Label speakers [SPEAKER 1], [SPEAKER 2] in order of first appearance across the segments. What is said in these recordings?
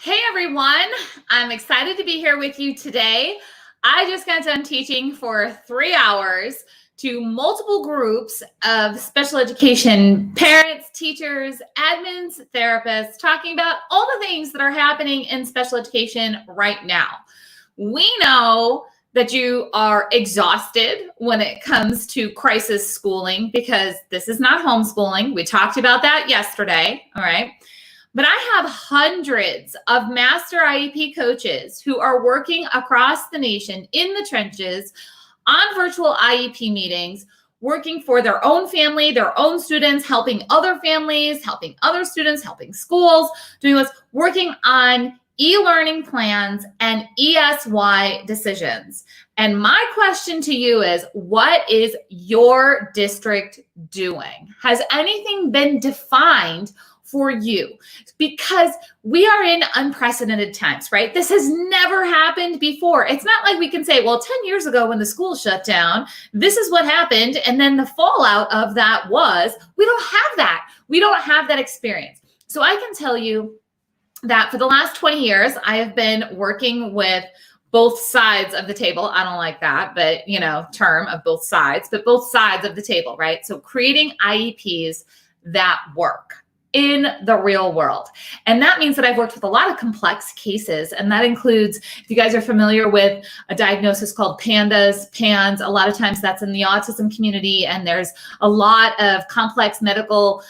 [SPEAKER 1] Hey everyone, I'm excited to be here with you today. I just got done teaching for 3 hours to multiple groups of special education parents, teachers, admins, therapists, talking about all the things that are happening in special education right now. We know that you are exhausted when it comes to crisis schooling because this is not homeschooling. We talked about that yesterday, all right? But I have hundreds of master IEP coaches who are working across the nation in the trenches on virtual IEP meetings, working for their own family, their own students, helping other families, helping other students, helping schools, doing this, working on e-learning plans and ESY decisions. And my question to you is, what is your district doing? Has anything been defined for you? Because we are in unprecedented times, right? This has never happened before. It's not like we can say, well, 10 years ago when the school shut down, this is what happened. And then the fallout of that was, we don't have that. We don't have that experience. So I can tell you that for the last 20 years, I have been working with both sides of the table. I don't like that, but term of both sides, but both sides of the table, right? So creating IEPs that work in the real world. And that means that I've worked with a lot of complex cases. And that includes, if you guys are familiar with a diagnosis called PANS, a lot of times that's in the autism community. And there's a lot of complex medical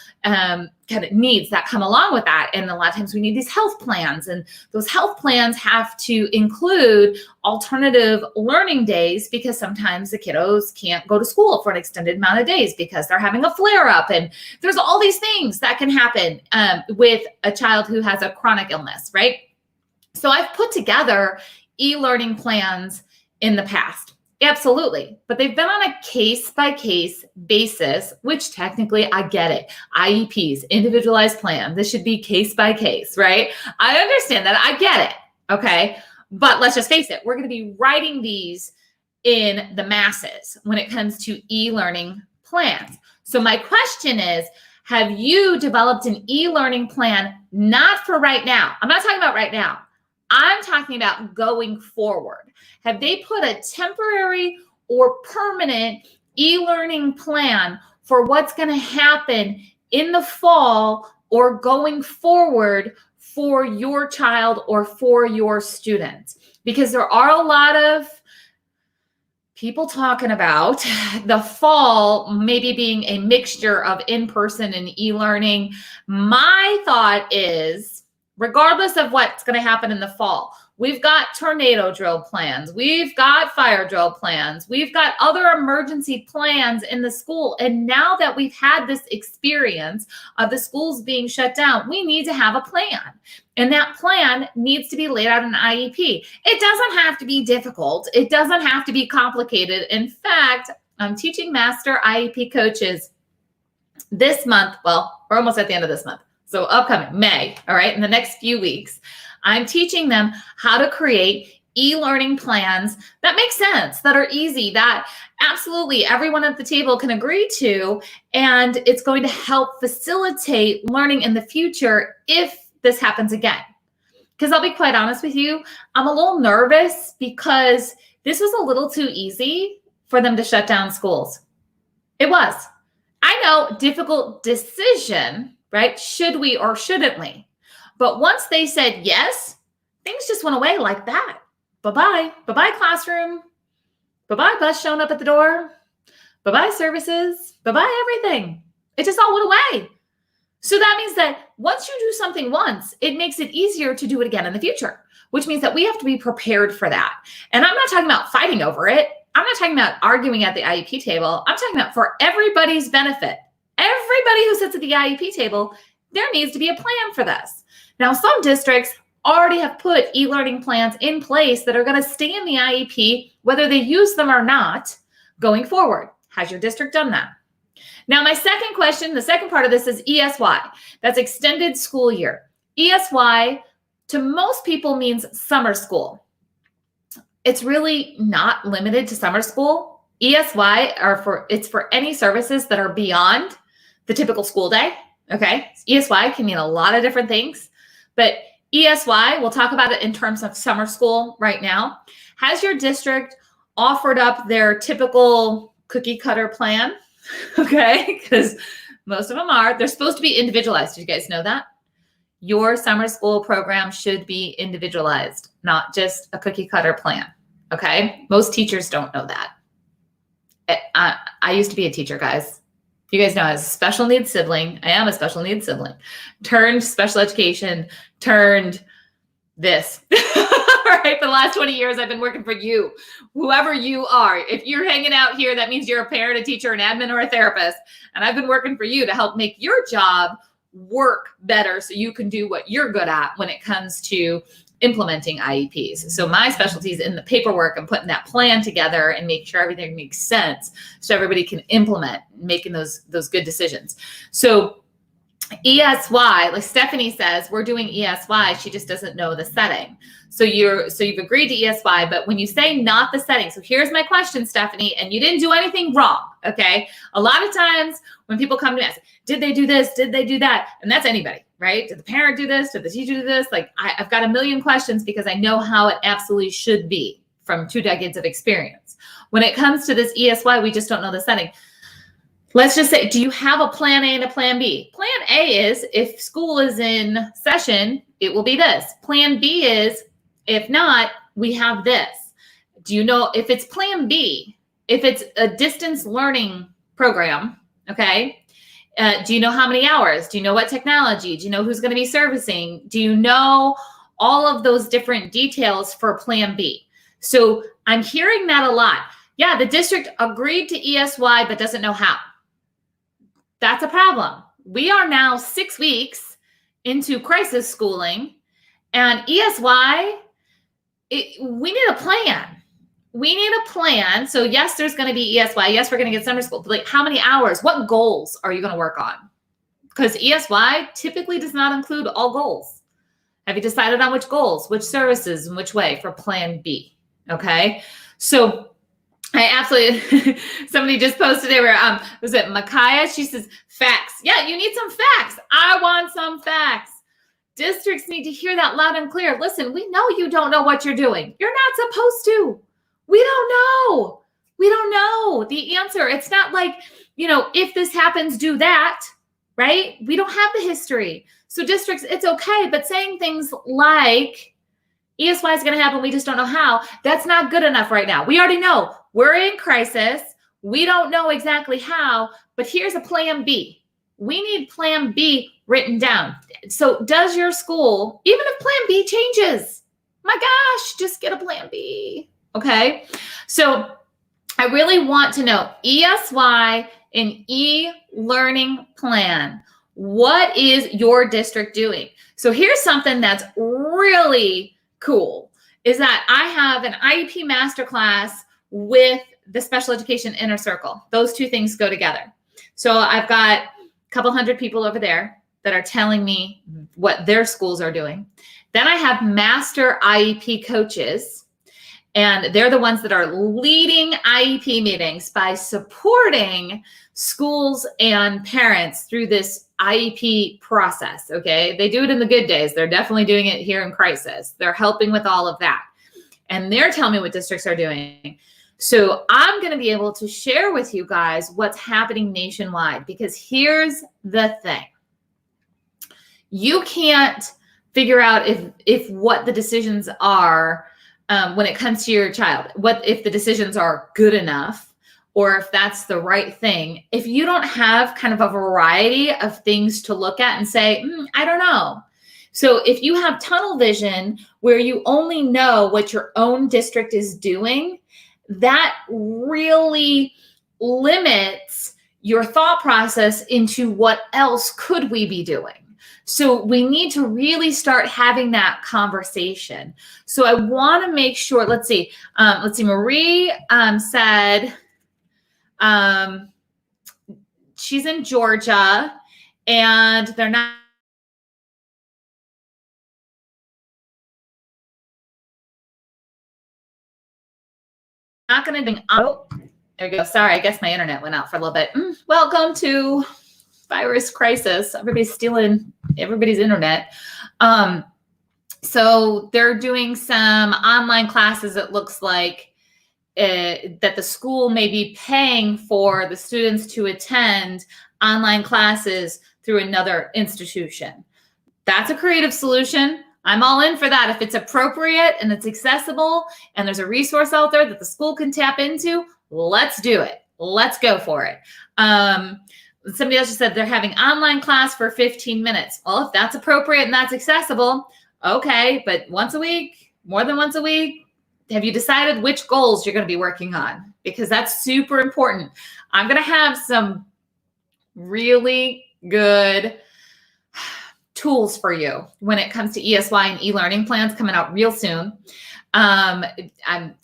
[SPEAKER 1] kind of needs that come along with that. And a lot of times we need these health plans, and those health plans have to include alternative learning days because sometimes the kiddos can't go to school for an extended amount of days because they're having a flare up. And there's all these things that can happen with a child who has a chronic illness, right? So I've put together e-learning plans in the past. Absolutely. But they've been on a case-by-case basis, which technically I get it. IEPs, individualized plan. This should be case-by-case, right? I understand that. I get it. Okay. But let's just face it. We're going to be writing these in the masses when it comes to e-learning plans. So my question is, have you developed an e-learning plan not for right now? I'm not talking about right now. I'm talking about going forward. Have they put a temporary or permanent e-learning plan for what's going to happen in the fall or going forward for your child or for your students? Because there are a lot of people talking about the fall maybe being a mixture of in-person and e-learning. My thought is, regardless of what's going to happen in the fall, we've got tornado drill plans. We've got fire drill plans. We've got other emergency plans in the school. And now that we've had this experience of the schools being shut down, we need to have a plan. And that plan needs to be laid out in an IEP. It doesn't have to be difficult. It doesn't have to be complicated. In fact, I'm teaching master IEP coaches this month. Well, we're almost at the end of this month. So upcoming May, all right, in the next few weeks, I'm teaching them how to create e-learning plans that make sense, that are easy, that absolutely everyone at the table can agree to, and it's going to help facilitate learning in the future if this happens again. Because I'll be quite honest with you, I'm a little nervous because this was a little too easy for them to shut down schools. It was. I know, difficult decision, right? Should we or shouldn't we? But once they said yes, things just went away like that. Bye-bye. Bye-bye classroom. Bye-bye bus showing up at the door. Bye-bye services. Bye-bye everything. It just all went away. So that means that once you do something once, it makes it easier to do it again in the future, which means that we have to be prepared for that. And I'm not talking about fighting over it. I'm not talking about arguing at the IEP table. I'm talking about for everybody's benefit. Everybody who sits at the IEP table, there needs to be a plan for this. Now, some districts already have put e-learning plans in place that are going to stay in the IEP, whether they use them or not, going forward. Has your district done that? Now, my second question, the second part of this is ESY. That's extended school year. ESY, to most people, means summer school. It's really not limited to summer school. ESY it's for any services that are beyond the typical school day. Okay. ESY can mean a lot of different things, but ESY, we'll talk about it in terms of summer school right now. Has your district offered up their typical cookie cutter plan? Okay, because most of them are. They're supposed to be individualized. Did you guys know that? Your summer school program should be individualized, not just a cookie cutter plan. Okay, most teachers don't know that. I used to be a teacher, guys. You guys know I was a special needs sibling. I am a special needs sibling. Turned special education, turned this. All right, for the last 20 years, I've been working for you, whoever you are. If you're hanging out here, that means you're a parent, a teacher, an admin, or a therapist. And I've been working for you to help make your job work better so you can do what you're good at when it comes to implementing IEPs. So my specialty is in the paperwork and putting that plan together and make sure everything makes sense so everybody can implement, making those good decisions. So ESY, like Stephanie says, we're doing ESY. She just doesn't know the setting. So you've agreed to ESY, but when you say not the setting, so here's my question, Stephanie, and you didn't do anything wrong, okay? A lot of times when people come to me, I say, did they do this? Did they do that? And that's anybody, right? Did the parent do this? Did the teacher do this? Like I've got a million questions because I know how it absolutely should be from 2 decades of experience. When it comes to this ESY, we just don't know the setting. Let's just say, do you have a plan A and a plan B? Plan A is if school is in session, it will be this. Plan B is if not, we have this. Do you know if it's plan B, if it's a distance learning program, okay? Do you know how many hours? Do you know what technology? Do you know who's going to be servicing? Do you know all of those different details for plan B? So I'm hearing that a lot. Yeah, the district agreed to ESY, but doesn't know how. That's a problem. We are now 6 weeks into crisis schooling, and ESY, we need a plan. We need a plan. So yes, there's going to be ESY. Yes, we're going to get summer school. But like, how many hours? What goals are you going to work on? Because ESY typically does not include all goals. Have you decided on which goals, which services, and which way for plan B? Okay. So I absolutely, somebody just posted, they were, was it Micaiah? She says, facts. Yeah, you need some facts. I want some facts. Districts need to hear that loud and clear. Listen, we know you don't know what you're doing. You're not supposed to. We don't know. We don't know the answer. It's not like, if this happens, do that, right? We don't have the history. So districts, it's okay. But saying things like ESY is going to happen, we just don't know how, that's not good enough right now. We already know we're in crisis. We don't know exactly how, but here's a plan B. We need plan B written down. So does your school, even if plan B changes, my gosh, just get a plan B. Okay. So I really want to know ESY and e-learning plan. What is your district doing? So here's something that's really cool is that I have an IEP masterclass with the special education inner circle. Those two things go together. So I've got a couple hundred people over there that are telling me what their schools are doing. Then I have master IEP coaches, and they're the ones that are leading IEP meetings by supporting schools and parents through this IEP process, okay? They do it in the good days. They're definitely doing it here in crisis. They're helping with all of that. And they're telling me what districts are doing. So I'm going to be able to share with you guys what's happening nationwide, because here's the thing. You can't figure out if what the decisions are when it comes to your child, what if the decisions are good enough or if that's the right thing, if you don't have kind of a variety of things to look at and say, I don't know. So if you have tunnel vision where you only know what your own district is doing, that really limits your thought process into what else could we be doing. So we need to really start having that conversation. So I want to make sure, let's see, Marie said she's in Georgia and they're not going to do, oh, there you go. Sorry, I guess my internet went out for a little bit. Welcome to virus crisis. Everybody's stealing everybody's internet. So they're doing some online classes, it looks like, that the school may be paying for the students to attend online classes through another institution. That's a creative solution. I'm all in for that. If it's appropriate and it's accessible and there's a resource out there that the school can tap into, let's do it. Let's go for it. Somebody else just said they're having online class for 15 minutes. Well, if that's appropriate and that's accessible, okay, but once a week, more than once a week, have you decided which goals you're going to be working on? Because that's super important. I'm going to have some really good tools for you when it comes to ESY and e-learning plans coming out real soon. I'm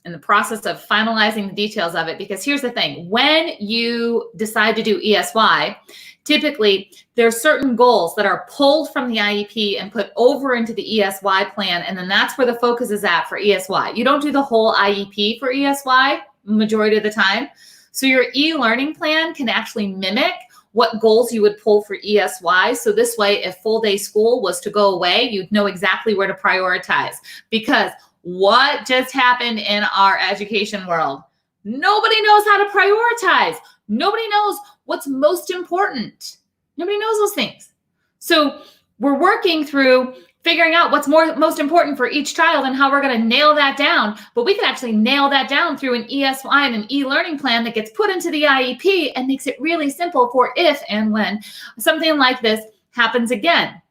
[SPEAKER 1] in the process of finalizing the details of it, because here's the thing. When you decide to do ESY, typically there's certain goals that are pulled from the IEP and put over into the ESY plan, and then that's where the focus is at for ESY. You don't do the whole IEP for ESY majority of the time. So your e-learning plan can actually mimic what goals you would pull for ESY. So this way, if full day school was to go away, you'd know exactly where to prioritize. Because what just happened in our education world? Nobody knows how to prioritize. Nobody knows what's most important. Nobody knows those things. So we're working through figuring out what's most important for each child and how we're going to nail that down. But we can actually nail that down through an ESY and an e-learning plan that gets put into the IEP and makes it really simple for if and when something like this happens again.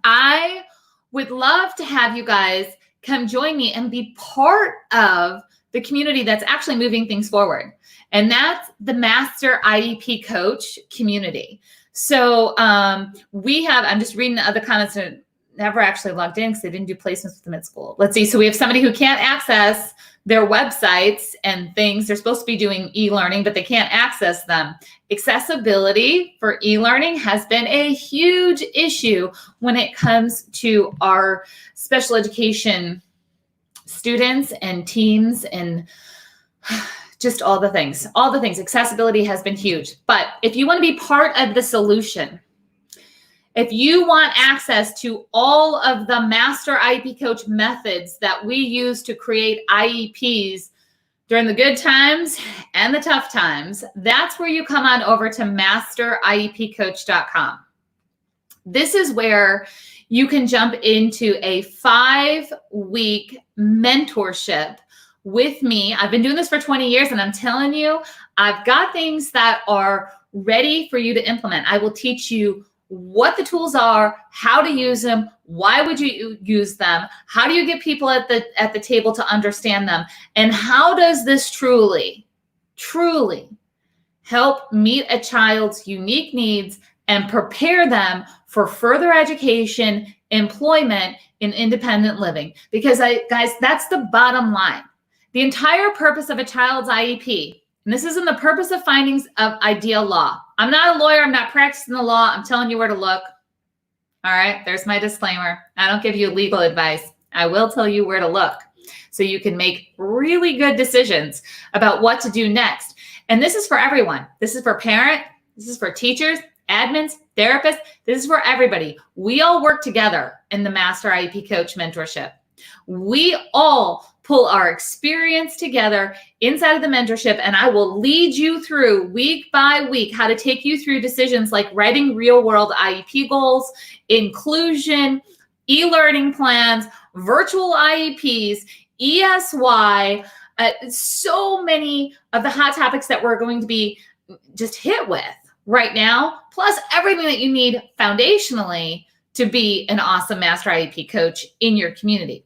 [SPEAKER 1] I would love to have you guys come join me and be part of the community that's actually moving things forward. And that's the Master IEP Coach community. So we have, I'm just reading the other comments that never actually logged in because they didn't do placements with them at school. Let's see. So we have somebody who can't access their websites and things. They're supposed to be doing e-learning, but they can't access them. Accessibility for e-learning has been a huge issue when it comes to our special education students and teams and just all the things. Accessibility has been huge. But if you want to be part of the solution, if you want access to all of the Master IEP Coach methods that we use to create IEPs during the good times and the tough times, that's where you come on over to masteriepcoach.com. This is where you can jump into a 5-week mentorship with me. I've been doing this for 20 years, and I'm telling you, I've got things that are ready for you to implement. I will teach you what the tools are, how to use them, why would you use them, how do you get people at the table to understand them, and how does this truly help meet a child's unique needs and prepare them for further education, employment, and independent living. Because guys, that's the bottom line. The entire purpose of a child's IEP, and this isn't the purpose of findings of ideal law. I'm not a lawyer. I'm not practicing the law. I'm telling you where to look. All right, there's my disclaimer. I don't give you legal advice. I will tell you where to look so you can make really good decisions about what to do next. And this is for everyone. This is for parents. This is for teachers, admins, therapists. This is for everybody. We all work together in the Master IEP Coach mentorship. We all pull our experience together inside of the mentorship, and I will lead you through week by week how to take you through decisions like writing real-world IEP goals, inclusion, e-learning plans, virtual IEPs, ESY, so many of the hot topics that we're going to be just hit with right now, plus everything that you need foundationally to be an awesome Master IEP Coach in your community.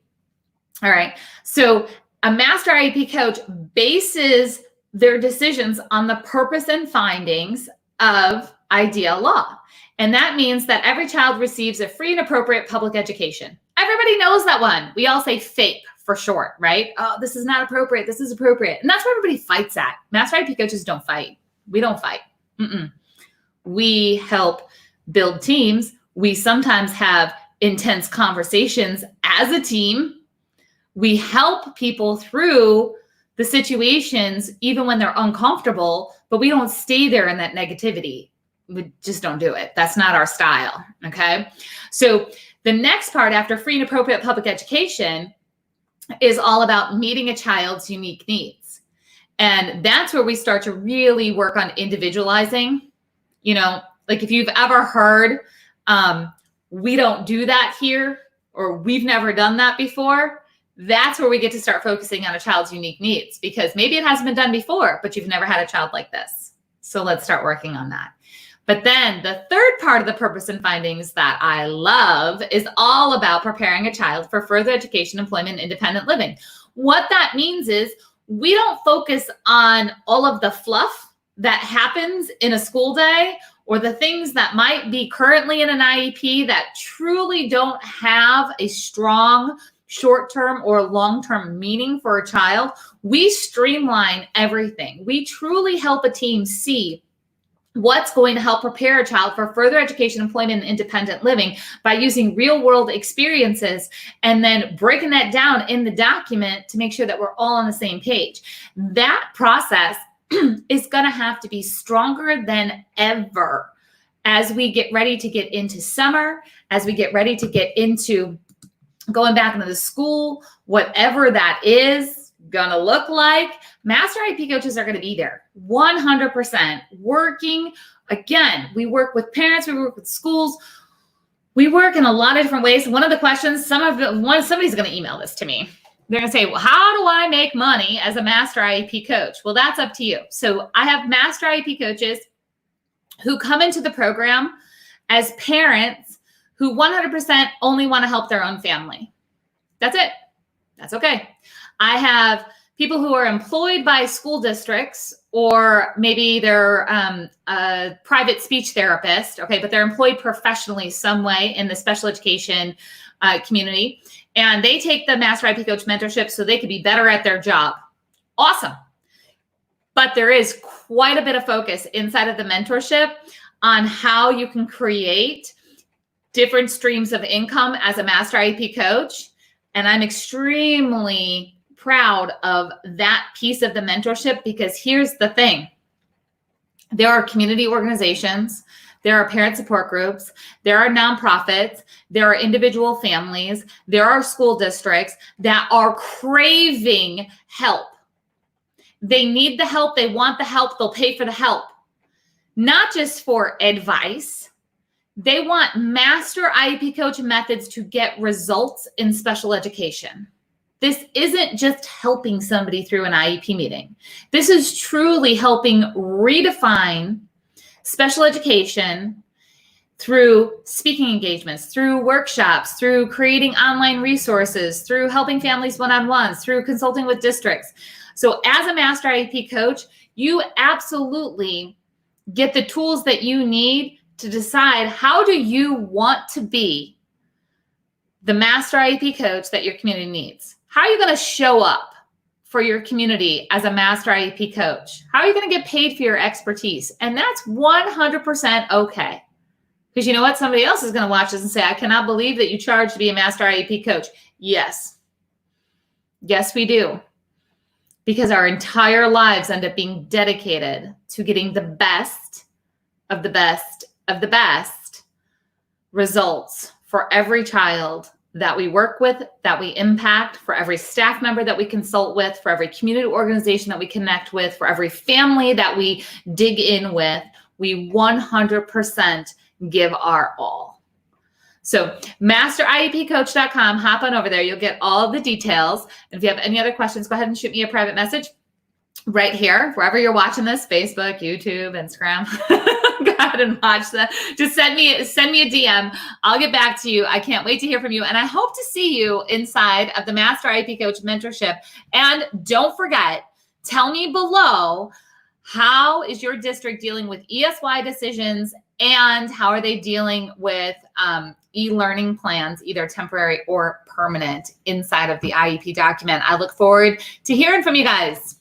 [SPEAKER 1] All right, so a Master IEP Coach bases their decisions on the purpose and findings of ideal law. And that means that every child receives a free and appropriate public education. Everybody knows that one. We all say FAPE for short, right? Oh, this is not appropriate. This is appropriate. And that's where everybody fights at. Master IEP Coaches don't fight. We don't fight. We help build teams. We sometimes have intense conversations as a team. We help people through the situations, even when they're uncomfortable, but we don't stay there in that negativity. We just don't do it. That's not our style, okay? So The next part after free and appropriate public education is all about meeting a child's unique needs. And that's where we start to really work on individualizing. Like if you've ever heard, we don't do that here, or we've never done that before, that's where we get to start focusing on a child's unique needs, because maybe it hasn't been done before, but you've never had a child like this. So let's start working on that. But then the third part of the purpose and findings that I love is all about preparing a child for further education, employment, independent living. What that means is we don't focus on all of the fluff that happens in a school day, or the things that might be currently in an IEP that truly don't have a strong short-term or long-term meaning for a child. We streamline everything. We truly help a team see what's going to help prepare a child for further education, employment, and independent living by using real-world experiences and then breaking that down in the document to make sure that we're all on the same page. That process is going to have to be stronger than ever as we get ready to get into summer, as we get ready to get into going back into the school, whatever that is going to look like. Master IEP coaches are going to be there 100% working. Again, we work with parents, we work with schools, we work in a lot of different ways. One of the questions, somebody's going to email this to me. They're going to say, well, how do I make money as a master IEP coach? Well, that's up to you. So I have master IEP coaches who come into the program as parents who 100% only want to help their own family. That's it. That's okay. I have people who are employed by school districts, or maybe they're a private speech therapist, okay, but they're employed professionally some way in the special education community. And they take the Master IEP Coach mentorship so they can be better at their job. Awesome. But there is quite a bit of focus inside of the mentorship on how you can create different streams of income as a Master IEP Coach. And I'm extremely proud of that piece of the mentorship, because here's the thing. There are community organizations, there are parent support groups, there are nonprofits, there are individual families, there are school districts that are craving help. They need the help, they want the help, they'll pay for the help. Not just for advice. They want Master IEP Coach methods to get results in special education. This isn't just helping somebody through an IEP meeting. This is truly helping redefine special education through speaking engagements, through workshops, through creating online resources, through helping families one-on-ones, through consulting with districts. So as a Master IEP Coach, you absolutely get the tools that you need to decide, how do you want to be the Master IEP Coach that your community needs? How are you going to show up for your community as a Master IEP Coach? How are you going to get paid for your expertise? And that's 100% okay. Because you know what? Somebody else is going to watch this and say, I cannot believe that you charge to be a Master IEP Coach. Yes. Yes, we do. Because our entire lives end up being dedicated to getting the best of the best of the best results for every child that we work with, that we impact, for every staff member that we consult with, for every community organization that we connect with, for every family that we dig in with. We 100% give our all. So masteriepcoach.com, hop on over there. You'll get all of the details. And if you have any other questions, go ahead and shoot me a private message right here, wherever you're watching this, Facebook, YouTube, Instagram. Go ahead and watch that. Just send me a DM. I'll get back to you. I can't wait to hear from you. And I hope to see you inside of the Master IEP Coach mentorship. And don't forget, tell me below, how is your district dealing with ESY decisions, and how are they dealing with e-learning plans, either temporary or permanent, inside of the IEP document? I look forward to hearing from you guys.